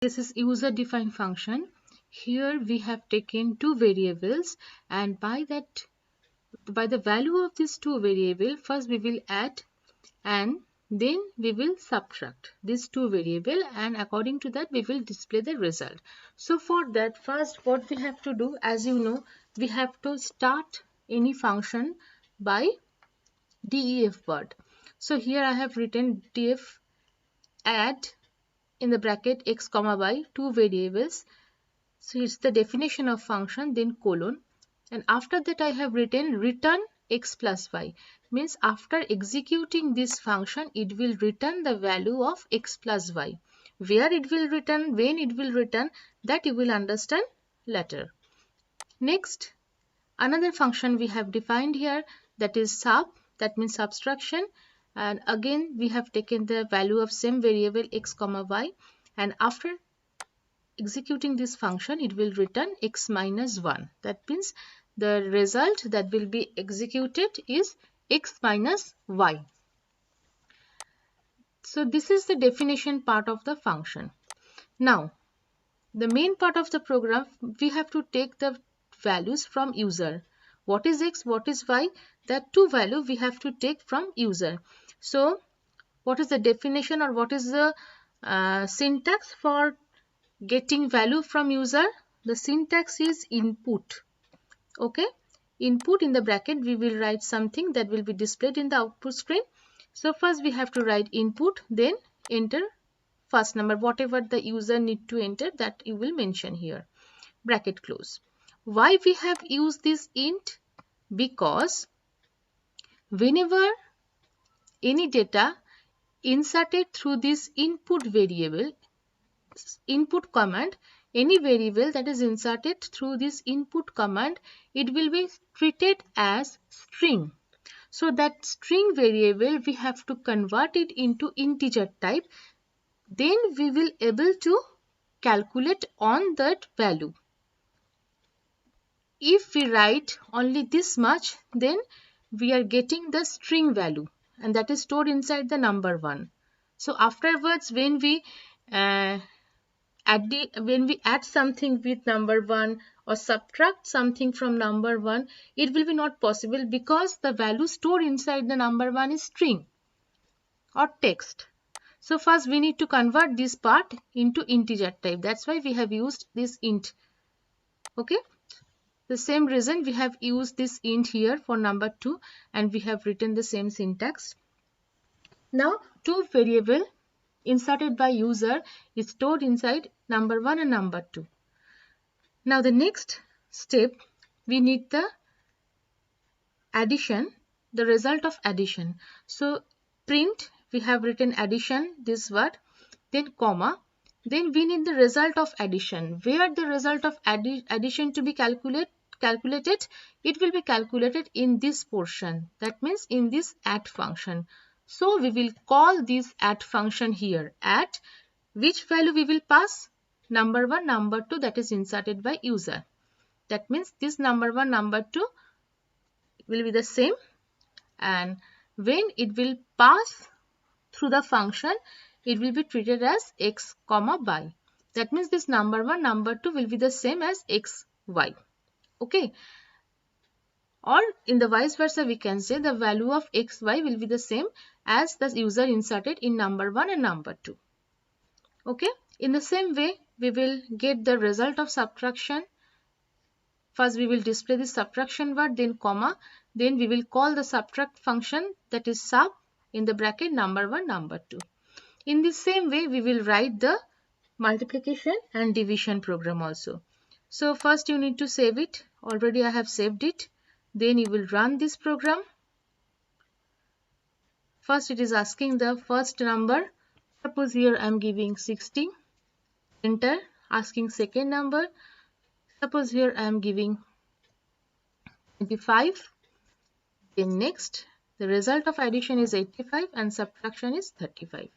This is user defined function. Here we have taken two variables, and by the value of these two variables, first we will add and then we will subtract these two variables, and according to that we will display the result. So for that, first what we have to do, as you know, we have to start any function by def word. So here I have written def add in the bracket x comma y, two variables. So it's the definition of function, then colon, and after that I have written return x plus y, means after executing this function it will return the value of x plus y. Where it will return, when it will return, that you will understand later. Next, another function we have defined here, that is sub, that means subtraction, and again we have taken the value of same variable x comma y, and after executing this function it will return x minus 1. That means the result that will be executed is x minus y. So this is the definition part of the function. Now the main part of the program, we have to take the values from user. What is x, what is y, that two value we have to take from user. So what is the definition, or what is the syntax for getting value from user? The syntax is input. Okay, input in the bracket we will write something that will be displayed in the output screen. So first we have to write input, then enter first number, whatever the user need to enter, that you will mention here, bracket close. Why we have used this int? Because whenever any data inserted through this input variable, input command, any variable that is inserted through this input command, it will be treated as string. So that string variable we have to convert it into integer type, then we will able to calculate on that value. If we write only this much, then we are getting the string value, and that is stored inside the number 1. So afterwards when we add something with number 1 or subtract something from number 1, it will be not possible, because the value stored inside the number 1 is string or text. So first we need to convert this part into integer type. That's why we have used this int. Okay. The same reason we have used this int here for number 2, and we have written the same syntax. Now two variable inserted by user is stored inside number 1 and number 2. Now the next step, we need the addition, the result of addition. So print, we have written addition, this word, then comma, then we need the result of addition. Where the result of addition to be calculated, it will be calculated in this portion, that means in this add function. So we will call this add function here. Add, which value we will pass? Number 1, number 2, that is inserted by user. That means this number 1, number 2 will be the same, and when it will pass through the function, it will be treated as x comma y. That means this number 1, number 2 will be the same as x, y. Okay. Or in the vice versa, we can say the value of x, y will be the same as the user inserted in number 1 and number 2. Okay. In the same way, we will get the result of subtraction. First we will display the subtraction word, then comma, then we will call the subtract function, that is sub, in the bracket number 1, number 2. In the same way, we will write the multiplication and division program also. So first you need to save it. Already I have saved it. Then you will run this program. First it is asking the first number. Suppose here I am giving 60. Enter. Asking second number. Suppose here I am giving 25. Then next, the result of addition is 85 and subtraction is 35.